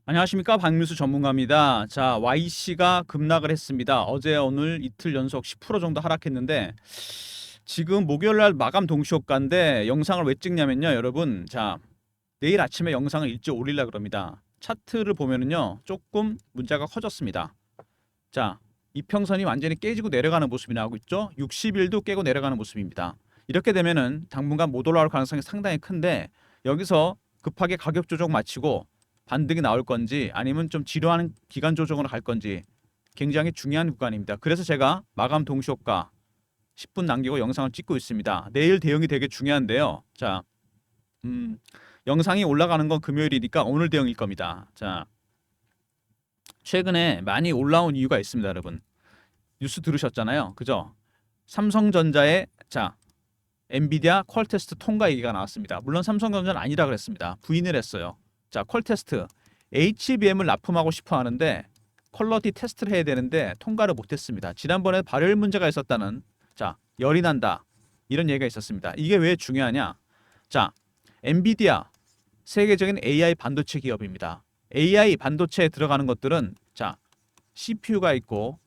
안녕하십니까, 박민수 전문가입니다. 자, YC가 급락을 했습니다. 어제 오늘 이틀 연속 10% 정도 하락했는데 지금 목요일 날 마감 동시효과인데 영상을 왜 찍냐면요, 여러분. 자, 내일 아침에 영상을 일찍 올리려 그럽니다. 차트를 보면은요, 조금 문제가 커졌습니다. 자, 이평선이 완전히 깨지고 내려가는 모습이 나오고 있죠. 60일도 깨고 내려가는 모습입니다. 이렇게 되면은 당분간 못 올라올 가능성이 상당히 큰데, 여기서 급하게 가격 조정 마치고 반등이 나올 건지 아니면 좀 지루한 기간 조정으로 갈 건지 굉장히 중요한 구간입니다. 그래서 제가 마감 동시효과 10분 남기고 영상을 찍고 있습니다. 내일 대응이 되게 중요한데요. 자, 음, 영상이 올라가는 건 금요일이니까 오늘 대응일 겁니다. 자, 최근에 많이 올라온 이유가 있습니다, 여러분. 뉴스 들으셨잖아요. 그죠? 삼성전자의 엔비디아 퀄테스트 통과 얘기가 나왔습니다. 물론 삼성전자는 아니라 그랬습니다. 부인을 했어요. 자, 퀄테스트 HBM을 납품하고 싶어 하는데 퀄러티 테스트를 해야 되는데 통과를 못했습니다. 지난번에 발열 문제가 있었다는 열이 난다 이런 얘기가 있었습니다. 이게 왜 중요하냐? 자, 엔비디아 세계적인 AI 반도체 기업입니다. AI 반도체에 들어가는 것들은 CPU가 있고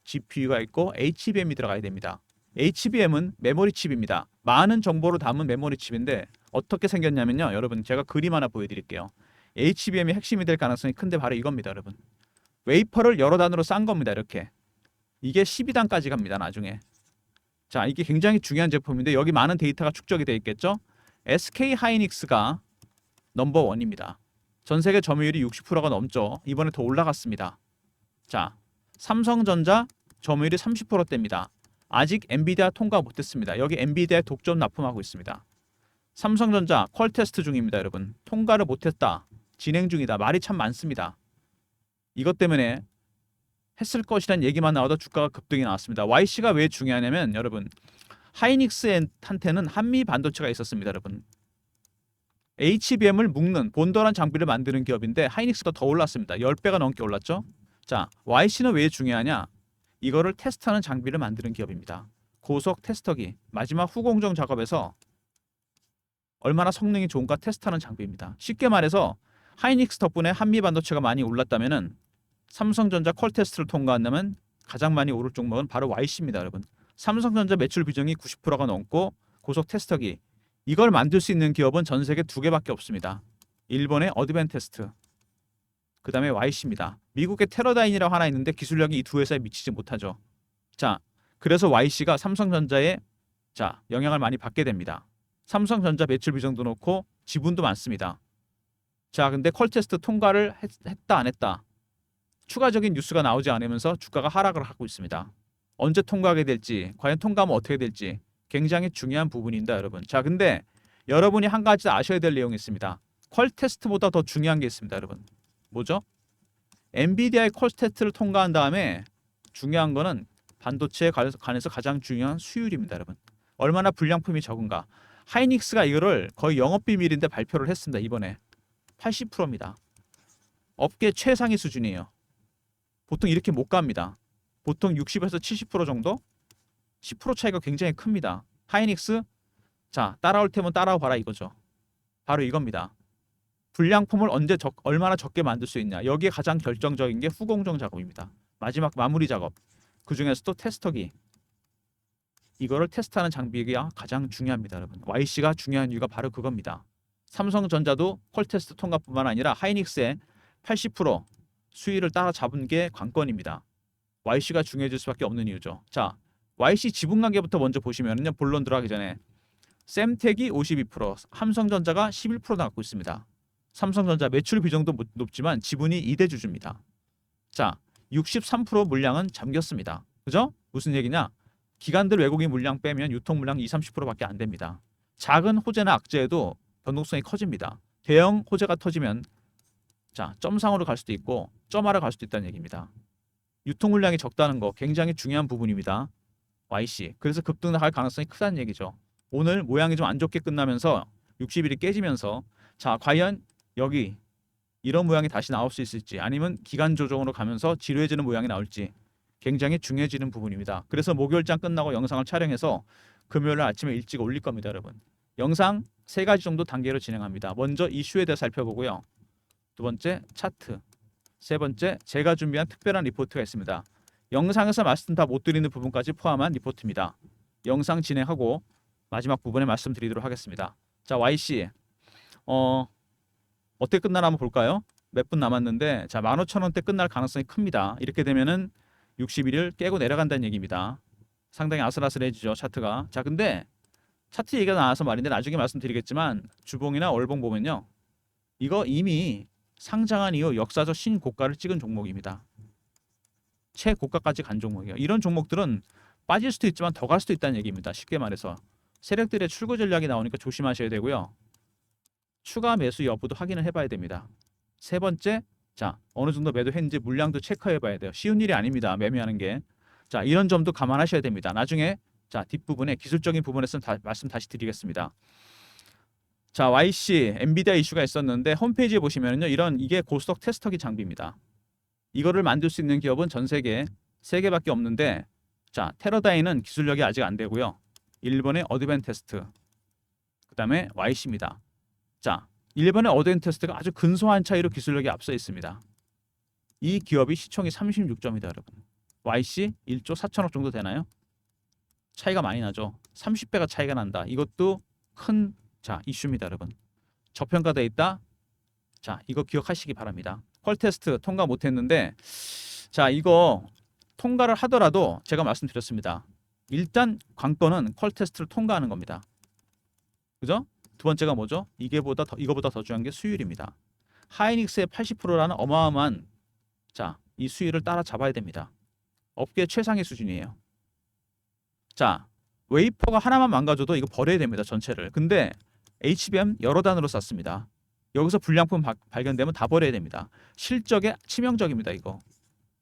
GPU가 있고 HBM이 들어가야 됩니다. HBM은 메모리 칩입니다. 많은 정보를 담은 메모리 칩인데 어떻게 생겼냐면요. 여러분 제가 그림 하나 보여드릴게요. HBM이 핵심이 될 가능성이 큰데 바로 이겁니다. 여러분. 웨이퍼를 여러 단으로 싼 겁니다. 이렇게. 이게 12단까지 갑니다. 나중에. 자, 이게 굉장히 중요한 제품인데 여기 많은 데이터가 축적이 되어 있겠죠. SK 하이닉스가 넘버원입니다. 전 세계 점유율이 60%가 넘죠. 이번에 더 올라갔습니다. 자, 삼성전자 점유율이 30%대입니다. 아직 엔비디아 통과 못했습니다. 여기 엔비디아에 독점 납품하고 있습니다. 삼성전자 퀄 테스트 중입니다, 여러분. 통과를 못했다. 진행 중이다. 말이 참 많습니다. 이것 때문에 했을 것이란 얘기만 나와도 주가가 급등이 나왔습니다. YC가 왜 중요하냐면 여러분 하이닉스한테는 한미 반도체가 있었습니다, 여러분. HBM을 묶는 본더란 장비를 만드는 기업인데 하이닉스가 더 올랐습니다. 10배가 넘게 올랐죠. 자, YC는 왜 중요하냐? 이거를 테스트하는 장비를 만드는 기업입니다. 고속 테스터기, 마지막 후공정 작업에서 얼마나 성능이 좋은가 테스트하는 장비입니다. 쉽게 말해서 하이닉스 덕분에 한미 반도체가 많이 올랐다면은 삼성전자 퀄 테스트를 통과한다면 가장 많이 오를 종목은 바로 YC입니다, 여러분. 삼성전자 매출 비중이 90%가 넘고 고속 테스터기 이걸 만들 수 있는 기업은 전 세계 2개밖에 없습니다. 일본의 어드밴테스트, 그 다음에 YC입니다. 미국의 테러다인이라고 하나 있는데 기술력이 이 두 회사에 미치지 못하죠. 자, 그래서 YC가 삼성전자에 영향을 많이 받게 됩니다. 삼성전자 매출 비중도 높고 지분도 많습니다. 자, 근데 퀄테스트 통과를 했다 안 했다. 추가적인 뉴스가 나오지 않으면서 주가가 하락을 하고 있습니다. 언제 통과하게 될지, 과연 통과하면 어떻게 될지 굉장히 중요한 부분입니다, 여러분. 자, 근데 여러분이 한 가지 아셔야 될 내용이 있습니다. 퀄테스트보다 더 중요한 게 있습니다, 여러분. 뭐죠? 엔비디아의 퀄테스트를 통과한 다음에 중요한 거는 반도체에 관해서 가장 중요한 수율입니다, 여러분. 얼마나 불량품이 적은가. 하이닉스가 이거를 거의 영업비밀인데 발표를 했습니다, 이번에. 80%입니다. 업계 최상위 수준이에요. 보통 이렇게 못 갑니다. 보통 60에서 70% 정도? 10% 차이가 굉장히 큽니다. 하이닉스, 따라올 테면 따라와 봐라 이거죠. 바로 이겁니다. 불량품을 얼마나 적게 만들 수 있냐. 여기에 가장 결정적인 게 후공정 작업입니다. 마지막 마무리 작업. 그 중에서도 테스터기. 이거를 테스트하는 장비가 가장 중요합니다, 여러분. YC가 중요한 이유가 바로 그겁니다. 삼성전자도 퀄 테스트 통과뿐만 아니라 하이닉스의 80% 수위를 따라잡은 게 관건입니다. YC가 중요해질 수밖에 없는 이유죠. 자, YC 지분 관계부터 먼저 보시면요. 본론 들어가기 전에 셈텍이 52%, 삼성전자가 11% 갖고 있습니다. 삼성전자 매출 비중도 높지만 지분이 2대 주주입니다. 자, 63% 물량은 잠겼습니다. 그죠? 무슨 얘기냐? 기관들 외국인 물량 빼면 유통 물량 20-30%밖에 안 됩니다. 작은 호재나 악재에도 변동성이 커집니다. 대형 호재가 터지면 점상으로 갈 수도 있고 점하러 갈 수도 있다는 얘기입니다. 유통 물량이 적다는 거 굉장히 중요한 부분입니다. YC. 그래서 급등 나갈 가능성이 크다는 얘기죠. 오늘 모양이 좀 안 좋게 끝나면서 60일이 깨지면서 과연 여기 이런 모양이 다시 나올 수 있을지 아니면 기간 조정으로 가면서 지루해지는 모양이 나올지 굉장히 중요해지는 부분입니다. 그래서 목요일장 끝나고 영상을 촬영해서 금요일 아침에 일찍 올릴 겁니다, 여러분. 영상 3가지 정도 단계로 진행합니다. 먼저 이슈에 대해 살펴보고요. 두 번째 차트, 세 번째 제가 준비한 특별한 리포트가 있습니다. 영상에서 말씀 다 못 드리는 부분까지 포함한 리포트입니다. 영상 진행하고 마지막 부분에 말씀드리도록 하겠습니다. 자, YC 어떻게 끝나나 한번 볼까요? 몇 분 남았는데 자 15,000원대 끝날 가능성이 큽니다. 이렇게 되면은 61일 깨고 내려간다는 얘기입니다. 상당히 아슬아슬해지죠 차트가. 자 근데 차트 얘기가 나와서 말인데 나중에 말씀드리겠지만 주봉이나 월봉 보면요. 이거 이미 상장한 이후 역사적 신고가를 찍은 종목입니다. 최고가까지 간 종목이에요. 이런 종목들은 빠질 수도 있지만 더 갈 수도 있다는 얘기입니다. 쉽게 말해서 세력들의 출구 전략이 나오니까 조심하셔야 되고요. 추가 매수 여부도 확인을 해봐야 됩니다. 세 번째, 자 어느 정도 매도했는지 물량도 체크해봐야 돼요. 쉬운 일이 아닙니다. 매매하는 게. 자 이런 점도 감안하셔야 됩니다. 나중에 자 뒷부분에 기술적인 부분에서 말씀 다시 드리겠습니다. 자 YC, 엔비디아 이슈가 있었는데 홈페이지에 보시면요. 이게 고스톱 테스터기 장비입니다. 이거를 만들 수 있는 기업은 전 세계 3개밖에 없는데 자 테러다인은 기술력이 아직 안 되고요. 일본의 어드밴테스트, 그 다음에 YC입니다. 자 일본의 어드밴테스트가 아주 근소한 차이로 기술력이 앞서 있습니다. 이 기업이 시총이 36점이다 여러분. YC 1조 4천억 정도 되나요? 차이가 많이 나죠. 30배가 차이가 난다. 이것도 큰 이슈입니다 여러분. 저평가돼 있다. 자 이거 기억하시기 바랍니다. 퀄테스트 통과 못했는데 자 이거 통과를 하더라도 제가 말씀드렸습니다. 일단 관건은 퀄테스트를 통과하는 겁니다. 그죠? 두 번째가 뭐죠? 이거보다 더 중요한 게 수율입니다. 하이닉스의 80%라는 어마어마한 이 수율을 따라잡아야 됩니다. 업계 최상의 수준이에요. 자 웨이퍼가 하나만 망가져도 이거 버려야 됩니다. 전체를. 근데 HBM 여러 단으로 쌌습니다. 여기서 불량품 발견되면 다 버려야 됩니다. 실적에 치명적입니다. 이거.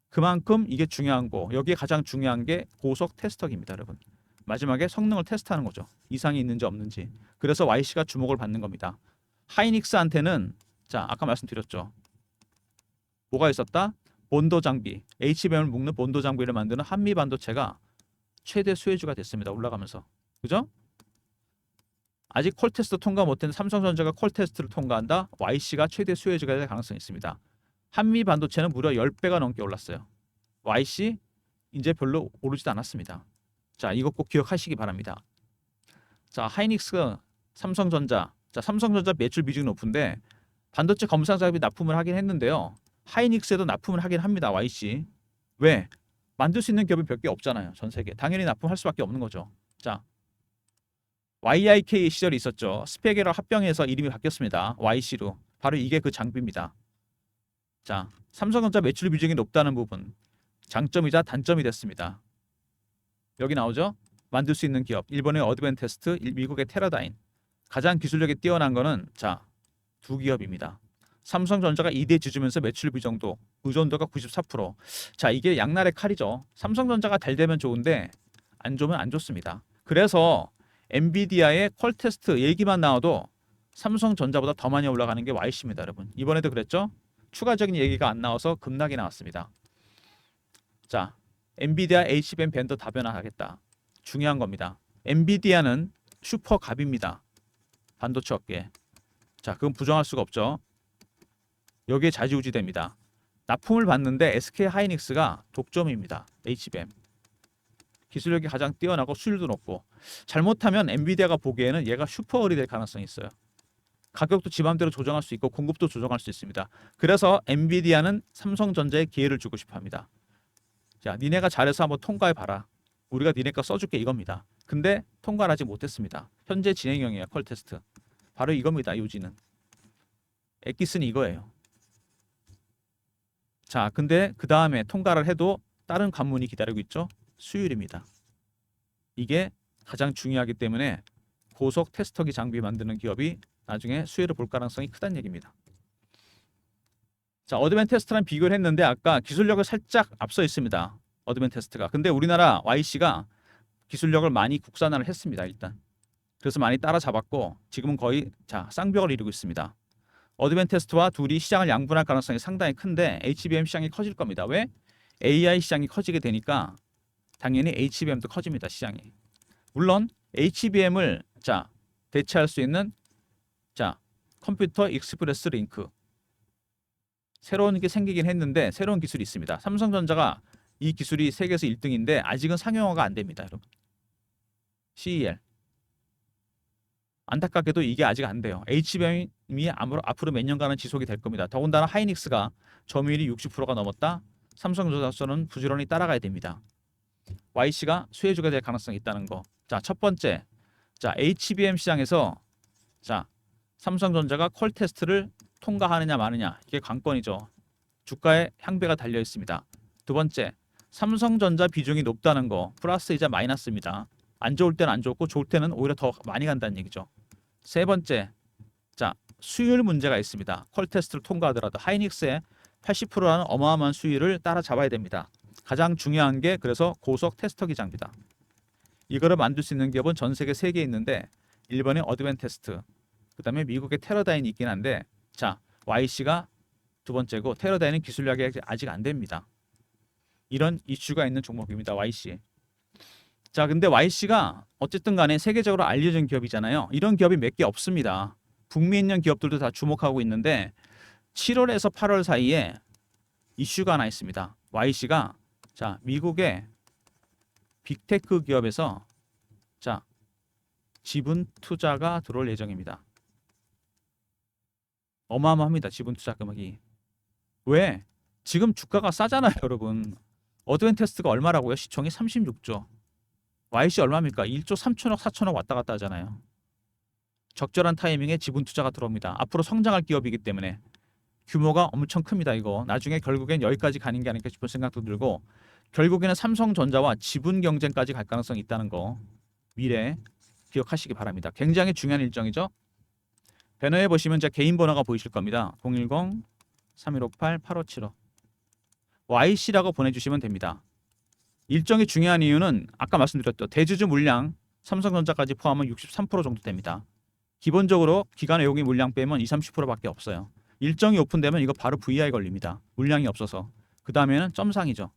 그만큼 이게 중요한 거. 여기에 가장 중요한 게 고속 테스터기입니다. 여러분. 마지막에 성능을 테스트하는 거죠. 이상이 있는지 없는지. 그래서 YC가 주목을 받는 겁니다. 하이닉스한테는 아까 말씀드렸죠. 뭐가 있었다? 본도 장비. HBM을 묶는 본도 장비를 만드는 한미 반도체가 최대 수혜주가 됐습니다. 올라가면서. 그죠? 아직 퀄테스트 통과 못했는 삼성전자가 퀄테스트를 통과한다. YC가 최대 수혜주가 될 가능성이 있습니다. 한미 반도체는 무려 10배가 넘게 올랐어요. YC 이제 별로 오르지도 않았습니다. 자, 이거 꼭 기억하시기 바랍니다. 자, 하이닉스, 삼성전자. 자, 삼성전자 매출 비중이 높은데 반도체 검사 작업이 납품을 하긴 했는데요. 하이닉스에도 납품을 하긴 합니다. YC. 왜? 만들 수 있는 기업이 몇 개 없잖아요. 전 세계. 당연히 납품할 수밖에 없는 거죠. 자, YIK 시절이 있었죠. 스펙이랑 합병해서 이름이 바뀌었습니다. YC로. 바로 이게 그 장비입니다. 자, 삼성전자 매출 비중이 높다는 부분. 장점이자 단점이 됐습니다. 여기 나오죠? 만들 수 있는 기업. 일본의 어드밴테스트, 미국의 테라다인. 가장 기술력이 뛰어난 거는 두 기업입니다. 삼성전자가 2대 지주면서 매출 비중도 의존도가 94%. 자, 이게 양날의 칼이죠. 삼성전자가 잘 되면 좋은데 안 좋으면 안 좋습니다. 그래서 엔비디아의 퀄테스트 얘기만 나와도 삼성전자보다 더 많이 올라가는 게 YC입니다, 여러분. 이번에도 그랬죠? 추가적인 얘기가 안 나와서 급락이 나왔습니다. 자, 엔비디아 HBM 밴더 다변화하겠다. 중요한 겁니다. 엔비디아는 슈퍼갑입니다. 반도체 업계. 자, 그건 부정할 수가 없죠. 여기에 좌지우지됩니다. 납품을 받는데 SK 하이닉스가 독점입니다. HBM. 기술력이 가장 뛰어나고 수율도 높고 잘못하면 엔비디아가 보기에는 얘가 슈퍼얼이 될 가능성이 있어요. 가격도 지 맘대로 조정할 수 있고 공급도 조정할 수 있습니다. 그래서 엔비디아는 삼성전자에 기회를 주고 싶어 합니다. 자, 니네가 잘해서 한번 통과해봐라. 우리가 니네 거 써줄게 이겁니다. 근데 통과를 하지 못했습니다. 현재 진행형이에요. 퀄테스트. 바로 이겁니다. 요지는. 엑기스는 이거예요. 자, 근데 그 다음에 통과를 해도 다른 관문이 기다리고 있죠. 수율입니다. 이게 가장 중요하기 때문에 고속 테스터기 장비 만드는 기업이 나중에 수혜를 볼 가능성이 크다는 얘기입니다. 자, 어드밴테스트랑 비교를 했는데 아까 기술력을 살짝 앞서 있습니다. 어드밴테스트가. 근데 우리나라 YC가 기술력을 많이 국산화를 했습니다. 일단. 그래서 많이 따라잡았고 지금은 거의 쌍벽을 이루고 있습니다. 어드밴테스트와 둘이 시장을 양분할 가능성이 상당히 큰데 HBM 시장이 커질 겁니다. 왜? AI 시장이 커지게 되니까 당연히 HBM도 커집니다. 시장이. 물론 HBM을 대체할 수 있는 컴퓨터 익스프레스 링크 새로운 게 생기긴 했는데 새로운 기술이 있습니다. 삼성전자가 이 기술이 세계에서 1등인데 아직은 상용화가 안 됩니다, 여러분. CEL. 안타깝게도 이게 아직 안 돼요. HBM이 앞으로 몇 년간은 지속이 될 겁니다. 더군다나 하이닉스가 점유율이 60%가 넘었다. 삼성전자는 부지런히 따라가야 됩니다. YC가 수혜주가 될 가능성이 있다는 거. 자, 첫 번째. 자, HBM 시장에서 자, 삼성전자가 퀄 테스트를 통과하느냐 마느냐. 이게 관건이죠. 주가에 향배가 달려 있습니다. 두 번째. 삼성전자 비중이 높다는 거. 플러스이자 마이너스입니다. 안 좋을 때는 안 좋고 좋을 때는 오히려 더 많이 간다는 얘기죠. 세 번째. 자, 수율 문제가 있습니다. 퀄 테스트를 통과하더라도 하이닉스의 80%라는 어마어마한 수율을 따라잡아야 됩니다. 가장 중요한 게 그래서 고속 테스터 기장입니다. 이거를 만들 수 있는 기업은 전 세계 3개 있는데 일본의 어드밴테스트, 그다음에 미국의 테러다인이 있긴 한데 자, YC가 두 번째고 테러다인은 기술력이 아직 안 됩니다. 이런 이슈가 있는 종목입니다. YC. 자, 근데 YC가 어쨌든 간에 세계적으로 알려진 기업이잖아요. 이런 기업이 몇 개 없습니다. 북미에 있는 기업들도 다 주목하고 있는데 7월에서 8월 사이에 이슈가 하나 있습니다. YC가 자, 미국의 빅테크 기업에서 자, 지분 투자가 들어올 예정입니다. 어마어마합니다. 지분 투자 금액이. 왜? 지금 주가가 싸잖아요, 여러분. 어드밴테스트가 얼마라고요? 시총이 36조. YC 얼마입니까? 1조 3천억, 4천억 왔다 갔다 하잖아요. 적절한 타이밍에 지분 투자가 들어옵니다. 앞으로 성장할 기업이기 때문에 규모가 엄청 큽니다. 이거 나중에 결국엔 여기까지 가는 게 아닐까 싶은 생각도 들고 결국에는 삼성전자와 지분 경쟁까지 갈 가능성이 있다는 거 미래에 기억하시기 바랍니다. 굉장히 중요한 일정이죠. 배너에 보시면 제 개인 번호가 보이실 겁니다. 010-3158-8575 YC라고 보내주시면 됩니다. 일정이 중요한 이유는 아까 말씀드렸죠. 대주주 물량 삼성전자까지 포함하면 63% 정도 됩니다. 기본적으로 기관 외국인 물량 빼면 20-30%밖에 없어요. 일정이 오픈되면 이거 바로 VI 걸립니다. 물량이 없어서. 그 다음에는 점상이죠.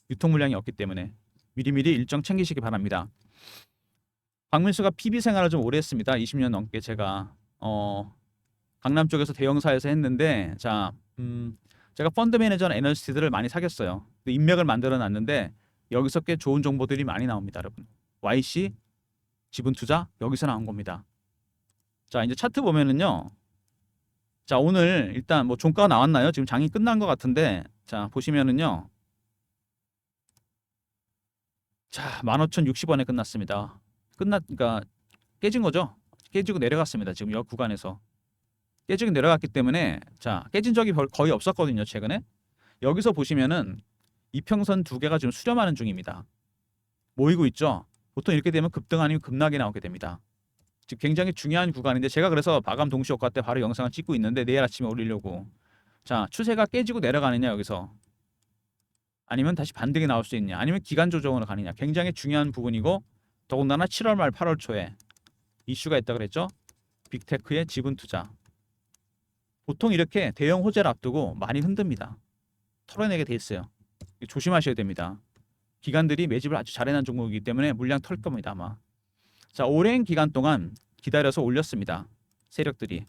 유통 물량이 없기 때문에 미리미리 일정 챙기시기 바랍니다. 박민수가 PB 생활을 좀 오래 했습니다. 20년 넘게 제가 강남 쪽에서 대형사에서 했는데 자, 제가 펀드 매니저나 애널리스트들을 많이 사귀었어요. 인맥을 만들어 놨는데 여기서 꽤 좋은 정보들이 많이 나옵니다, 여러분. YC 지분 투자 여기서 나온 겁니다. 자, 이제 차트 보면은요. 자, 오늘 일단 뭐 종가가 나왔나요? 지금 장이 끝난 것 같은데 자, 보시면은요. 자, 15,060원에 끝났습니다. 그러니까 깨진 거죠. 깨지고 내려갔습니다. 지금 여 구간에서 깨지고 내려갔기 때문에 자, 깨진 적이 거의 없었거든요. 최근에 여기서 보시면은 이평선 두 개가 지금 수렴하는 중입니다. 모이고 있죠. 보통 이렇게 되면 급등 아니면 급락이 나오게 됩니다. 지금 굉장히 중요한 구간인데 제가 그래서 마감 동시 효과 때 바로 영상을 찍고 있는데 내일 아침에 올리려고. 자, 추세가 깨지고 내려가느냐 여기서 아니면 다시 반등이 나올 수 있냐 아니면 기간 조정으로 가느냐 굉장히 중요한 부분이고 더군다나 7월 말 8월 초에 이슈가 있다 그랬죠. 빅테크의 지분 투자. 보통 이렇게 대형 호재를 앞두고 많이 흔듭니다. 털어내게 돼 있어요. 조심하셔야 됩니다. 기관들이 매집을 아주 잘해놓은 종목이기 때문에 물량 털 겁니다 아마. 자, 오랜 기간 동안 기다려서 올렸습니다. 세력들이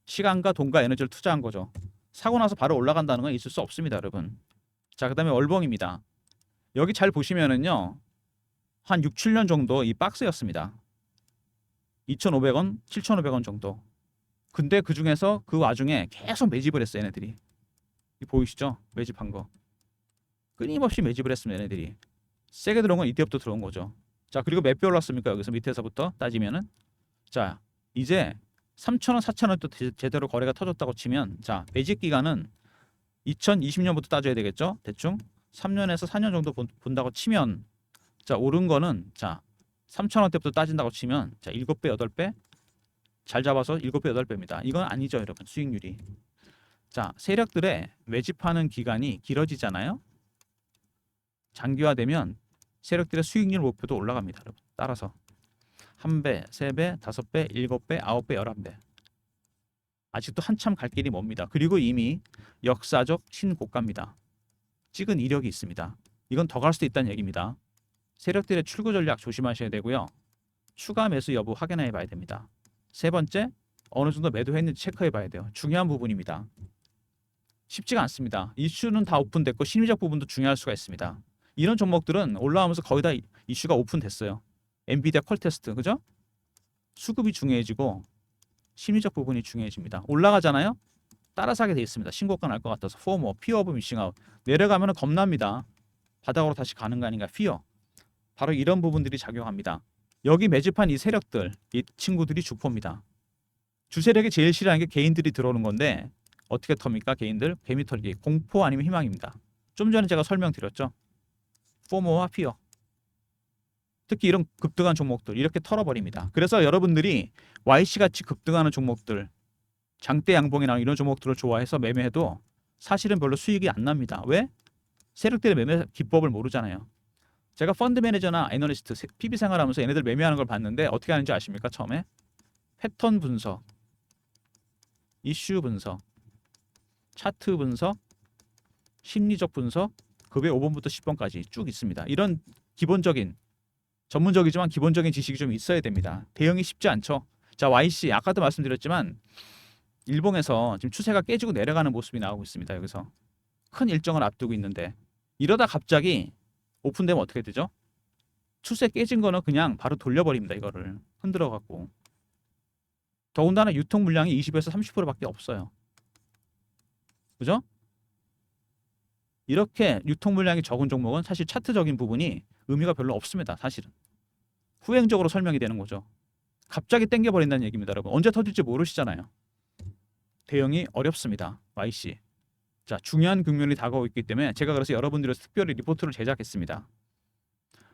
시간과 돈과 에너지를 투자한 거죠. 사고 나서 바로 올라간다는 건 있을 수 없습니다, 여러분. 자, 그다음에 월봉입니다. 여기 잘 보시면은요, 한 6, 7년 정도 이 박스였습니다. 2,500원, 7,500원 정도. 근데 그 중에서 그 와중에 계속 매집을 했어요, 얘네들이. 이 보이시죠? 매집한 거. 끊임없이 매집을 했습니다, 얘네들이. 세게 들어온 건 이때부터 들어온 거죠. 자, 그리고 몇 배 올랐습니까? 여기서 밑에서부터 따지면은 자, 이제 3,000원, 4,000원 또 제대로 거래가 터졌다고 치면 자, 매집 기간은 2020년부터 따져야 되겠죠? 대충 3년에서 4년 정도 본다고 치면 자, 오른 거는 자, 3,000원대부터 따진다고 치면 자, 7배, 8배 잘 잡아서 7배, 8배입니다. 이건 아니죠, 여러분. 수익률이. 자, 세력들의 매집하는 기간이 길어지잖아요. 장기화되면 세력들의 수익률 목표도 올라갑니다, 여러분. 따라서 1배, 3배, 5배, 7배, 9배, 11배. 아직도 한참 갈 길이 멉니다. 그리고 이미 역사적 신고가입니다. 찍은 이력이 있습니다. 이건 더 갈 수도 있다는 얘기입니다. 세력들의 출구 전략 조심하셔야 되고요. 추가 매수 여부 확인해 봐야 됩니다. 세 번째, 어느 정도 매도했는지 체크해 봐야 돼요. 중요한 부분입니다. 쉽지가 않습니다. 이슈는 다 오픈됐고 심리적 부분도 중요할 수가 있습니다. 이런 종목들은 올라오면서 거의 다 이슈가 오픈됐어요. 엔비디아 퀄테스트, 그죠? 수급이 중요해지고 심리적 부분이 중요해집니다. 올라가잖아요. 따라 사게 돼 있습니다. 신고가 날 것 같아서 포모, 피어 오브 미싱 아웃. 내려가면 겁납니다. 바닥으로 다시 가는 거 아닌가, 피어. 바로 이런 부분들이 작용합니다. 여기 매집한 이 세력들, 이 친구들이 주포입니다. 주세력이 제일 싫어하는 게 개인들이 들어오는 건데 어떻게 텁니까? 개인들 개미 털기, 공포 아니면 희망입니다. 좀 전에 제가 설명드렸죠. 포모와 피어. 특히 이런 급등한 종목들 이렇게 털어버립니다. 그래서 여러분들이 YC 같이 급등하는 종목들, 장대 양봉이나 이런 종목들을 좋아해서 매매해도 사실은 별로 수익이 안 납니다. 왜? 세력들의 매매 기법을 모르잖아요. 제가 펀드 매니저나 애널리스트, PB 생활하면서 얘네들 매매하는 걸 봤는데 어떻게 하는지 아십니까? 처음에 패턴 분석, 이슈 분석, 차트 분석, 심리적 분석, 그 외 5번부터 10번까지 쭉 있습니다. 이런 기본적인 전문적이지만 기본적인 지식이 좀 있어야 됩니다. 대응이 쉽지 않죠. 자, YC 아까도 말씀드렸지만 일봉에서 지금 추세가 깨지고 내려가는 모습이 나오고 있습니다. 여기서 큰 일정을 앞두고 있는데 이러다 갑자기 오픈되면 어떻게 되죠? 추세 깨진 거는 그냥 바로 돌려버립니다. 이거를 흔들어 갖고. 더군다나 유통 물량이 20에서 30%밖에 없어요. 그죠? 이렇게 유통 물량이 적은 종목은 사실 차트적인 부분이 의미가 별로 없습니다. 사실은. 후행적으로 설명이 되는 거죠. 갑자기 땡겨버린다는 얘기입니다. 여러분. 언제 터질지 모르시잖아요. 대응이 어렵습니다. YC. 자, 중요한 국면이 다가오고 있기 때문에 제가 그래서 여러분들에서 특별히 리포트를 제작했습니다.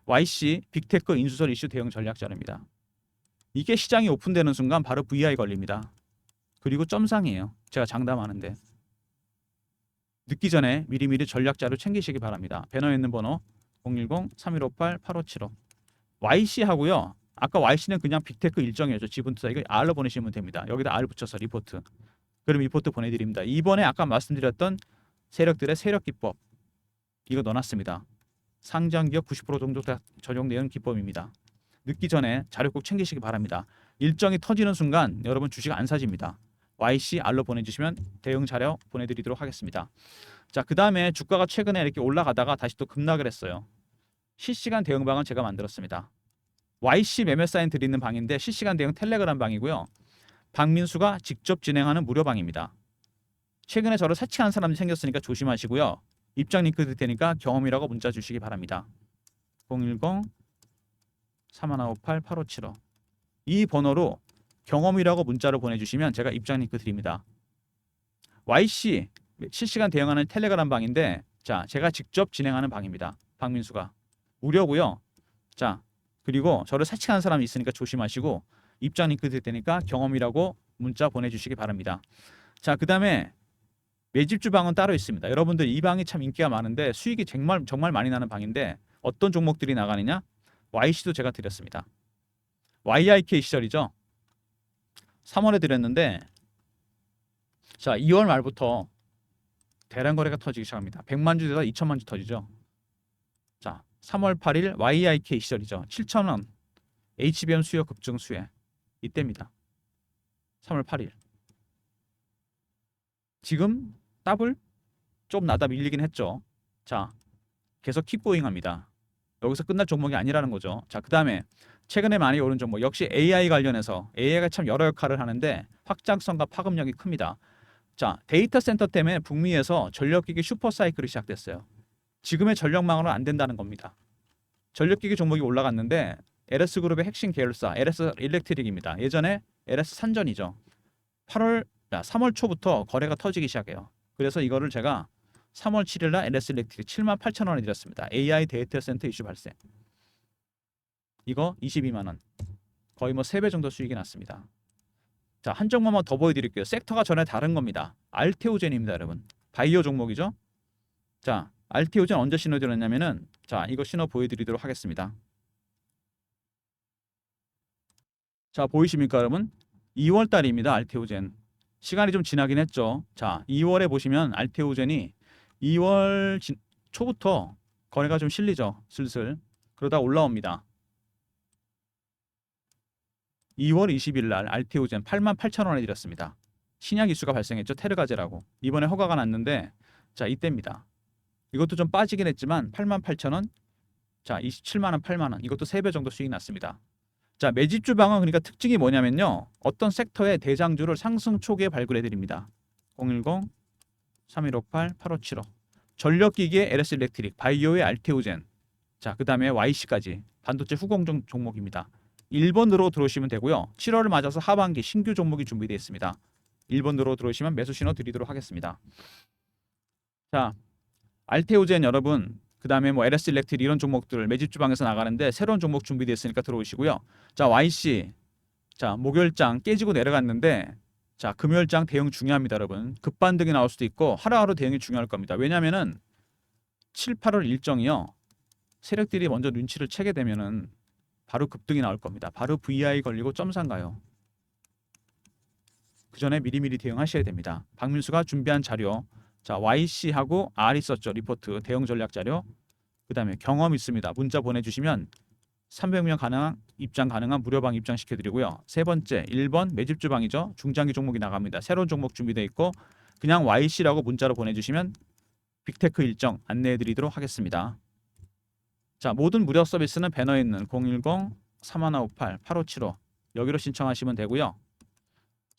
YC 빅테크 인수설 이슈 대응 전략 자료입니다. 이게 시장이 오픈되는 순간 바로 VI 걸립니다. 그리고 점상이에요. 제가 장담하는데. 늦기 전에 미리미리 전략 자료 챙기시기 바랍니다. 배너에 있는 번호 010-3158-8575. YC 하고요. 아까 YC는 그냥 빅테크 일정이었죠. 지분투자 이거 R로 보내시면 됩니다. 여기다 R 붙여서 리포트. 그럼 리포트 보내드립니다. 이번에 아까 말씀드렸던 세력들의 세력 기법 이거 넣어놨습니다. 상장기업 90% 정도 다 적용되는 기법입니다. 늦기 전에 자료 꼭 챙기시기 바랍니다. 일정이 터지는 순간 여러분 주식 안 사집니다. YC R로 보내주시면 대응 자료 보내드리도록 하겠습니다. 자, 그 다음에 주가가 최근에 이렇게 올라가다가 다시 또 급락을 했어요. 실시간 대응방은 제가 만들었습니다. YC 매매 사인 드리는 방인데 실시간 대응 텔레그램 방이고요. 박민수가 직접 진행하는 무료 방입니다. 최근에 저를 사칭한 사람이 생겼으니까 조심하시고요. 입장 링크 드릴 테니까 경험이라고 문자 주시기 바랍니다. 010-3158-8575 이 번호로 경험이라고 문자를 보내주시면 제가 입장 링크 드립니다. YC 실시간 대응하는 텔레그램 방인데 자, 제가 직접 진행하는 방입니다. 박민수가 무료고요. 자, 그리고 저를 사칭하는 사람이 있으니까 조심하시고 입장 링크 드릴 테니까 경험이라고 문자 보내주시기 바랍니다. 자, 그 다음에 매집주 방은 따로 있습니다. 여러분들 이 방이 참 인기가 많은데 수익이 정말 많이 나는 방인데 어떤 종목들이 나가느냐? YC도 제가 드렸습니다. YIK 시절이죠. 3월에 드렸는데 자, 2월 말부터 대량 거래가 터지기 시작합니다. 100만 주 되다 2천만 주 터지죠. 자, 3월 8일 YIK 시절이죠. 7,000원 HBM 수요 급증 수혜 이때입니다. 3월 8일. 지금 더블 좀 나다 밀리긴 했죠. 자, 계속 킵고잉 합니다. 여기서 끝날 종목이 아니라는 거죠. 자, 그 다음에 최근에 많이 오른 종목 역시 AI 관련해서 AI가 참 여러 역할을 하는데 확장성과 파급력이 큽니다. 자, 데이터 센터 때문에 북미에서 전력기기 슈퍼사이클이 시작됐어요. 지금의 전력망으로는 안 된다는 겁니다. 전력기기 종목이 올라갔는데 LS그룹의 핵심 계열사 LS 일렉트릭입니다. 예전에 LS 산전이죠. 3월 초부터 거래가 터지기 시작해요. 그래서 이거를 제가 3월 7일 날 LS 일렉트릭 78,000원에 드렸습니다. AI 데이터 센터 이슈 발생. 이거 22만 원. 거의 뭐 3배 정도 수익이 났습니다. 자, 한 종목만 더 보여드릴게요. 섹터가 전에 다른 겁니다. 알테오젠입니다, 여러분. 바이오 종목이죠. 자, 알테오젠 언제 신호 드렸냐면은 자, 이거 신호 보여드리도록 하겠습니다. 자, 보이십니까, 여러분? 2월 달입니다, 알테오젠. 시간이 좀 지나긴 했죠. 자, 2월에 보시면 알테오젠이 2월 초부터 거래가 좀 실리죠. 슬슬. 그러다 올라옵니다. 2월 20일 날 알테오젠 88,000원에 드렸습니다. 신약 이슈가 발생했죠. 테르가제라고. 이번에 허가가 났는데 자, 이때입니다. 이것도 좀 빠지긴 했지만 88,000원. 자, 27만 원, 8만 원. 이것도 3배 정도 수익이 났습니다. 자, 매집주 방은 그러니까 특징이 뭐냐면요. 어떤 섹터의 대장주를 상승 초기에 발굴해 드립니다. 010-3158-8575. 전력기기의 LS 일렉트릭, 바이오의 알테오젠. 자, 그다음에 YC까지 반도체 후공정 종목입니다. 1번으로 들어오시면 되고요. 7월을 맞아서 하반기 신규 종목이 준비되어 있습니다. 1번으로 들어오시면 매수 신호 드리도록 하겠습니다. 자, 알테오젠 여러분, 그다음에 뭐 LS 일렉트릭 이런 종목들 매집 주방에서 나가는데 새로운 종목 준비되어 있으니까 들어오시고요. 자, YC. 자, 목요일장 깨지고 내려갔는데 자, 금요일장 대응 중요합니다, 여러분. 급반등이 나올 수도 있고 하루하루 대응이 중요할 겁니다. 왜냐면은 7, 8월 일정이요. 세력들이 먼저 눈치를 채게 되면은 바로 급등이 나올 겁니다. 바로 VI 걸리고 점상 가요. 그 전에 미리미리 대응하셔야 됩니다. 박민수가 준비한 자료. 자, YC하고 R이 썼죠. 리포트 대응 전략 자료. 그다음에 경험 있습니다. 문자 보내주시면 300명 가능한 입장 가능한 무료방 입장시켜 드리고요. 세 번째 1번 매집주 방이죠. 중장기 종목이 나갑니다. 새로운 종목 준비되어 있고 그냥 YC라고 문자로 보내주시면 빅테크 일정 안내해 드리도록 하겠습니다. 자, 모든 무료 서비스는 배너에 있는 010-3158-8575 여기로 신청하시면 되고요.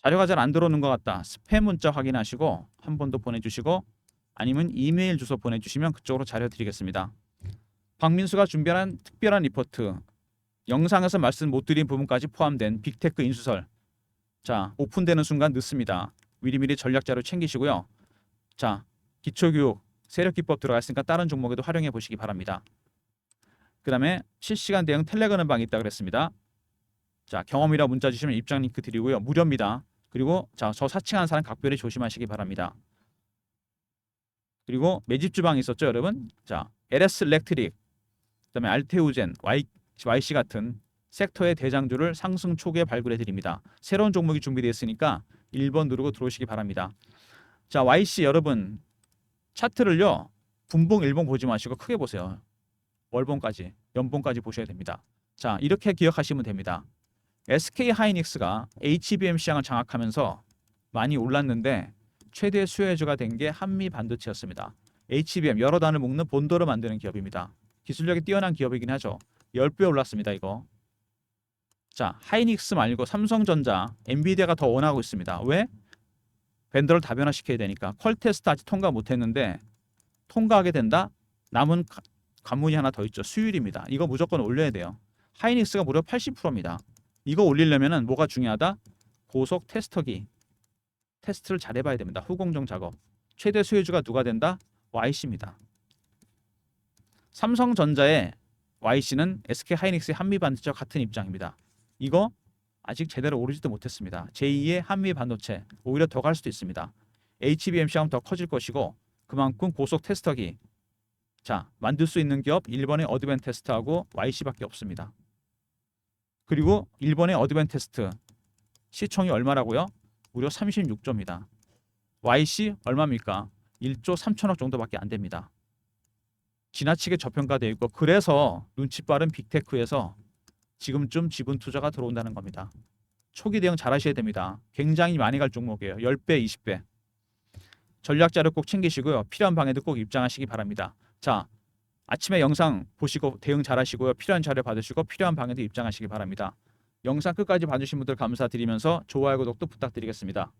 자료가 잘 안 들어오는 것 같다. 스팸 문자 확인하시고 한 번 더 보내주시고 아니면 이메일 주소 보내주시면 그쪽으로 자료 드리겠습니다. 박민수가 준비한 특별한 리포트 영상에서 말씀 못 드린 부분까지 포함된 빅테크 인수설. 자, 오픈되는 순간 늦습니다. 미리미리 전략 자료 챙기시고요. 자, 기초교육 세력기법 들어가 있으니까 다른 종목에도 활용해 보시기 바랍니다. 그 다음에 실시간 대응 텔레그램 방이 있다 그랬습니다. 자, 경험이라 문자 주시면 입장 링크 드리고요. 무료입니다. 그리고 자, 저 사칭하는 사람 각별히 조심하시기 바랍니다. 그리고 매집주 방이 있었죠, 여러분. 자, LS 일렉트릭, 그다음에 알테오젠, YC 같은 섹터의 대장주를 상승 초기에 발굴해 드립니다. 새로운 종목이 준비되어 있으니까 1번 누르고 들어오시기 바랍니다. 자, YC 여러분 차트를요. 분봉, 일봉 보지 마시고 크게 보세요. 월봉까지, 연봉까지 보셔야 됩니다. 자, 이렇게 기억하시면 됩니다. SK 하이닉스가 HBM 시장을 장악하면서 많이 올랐는데 최대 수혜주가 된 게 한미 반도체였습니다. HBM 여러 단을 묶는 본도를 만드는 기업입니다. 기술력이 뛰어난 기업이긴 하죠. 10배 올랐습니다, 이거. 자, 하이닉스 말고 삼성전자, 엔비디아가 더 원하고 있습니다. 왜? 벤더를 다변화시켜야 되니까. 퀄 테스트 아직 통과 못했는데 통과하게 된다? 남은 관문이 하나 더 있죠. 수율입니다. 이거 무조건 올려야 돼요. 하이닉스가 무려 80%입니다. 이거 올리려면 뭐가 중요하다? 고속 테스터기. 테스트를 잘 해봐야 됩니다. 후공정 작업. 최대 수혜주가 누가 된다? YC입니다. 삼성전자의 YC는 SK 하이닉스의 한미 반도체와 같은 입장입니다. 이거 아직 제대로 오르지도 못했습니다. 제2의 한미 반도체 오히려 더 갈 수도 있습니다. HBM 시장 더 커질 것이고 그만큼 고속 테스터기 자 만들 수 있는 기업 일본의 어드밴테스트하고 YC밖에 없습니다. 그리고 일본의 어드밴테스트 시총이 얼마라고요? 무려 36조입니다. YC 얼마입니까? 1조 3천억 정도밖에 안 됩니다. 지나치게 저평가되어 있고 그래서 눈치 빠른 빅테크에서 지금쯤 지분 투자가 들어온다는 겁니다. 초기 대응 잘 하셔야 됩니다. 굉장히 많이 갈 종목이에요. 10배, 20배. 전략 자료 꼭 챙기시고요. 필요한 방에도 꼭 입장하시기 바랍니다. 자, 아침에 영상 보시고 대응 잘 하시고요. 필요한 자료 받으시고 필요한 방에도 입장하시기 바랍니다. 영상 끝까지 봐주신 분들 감사드리면서 좋아요, 구독도 부탁드리겠습니다.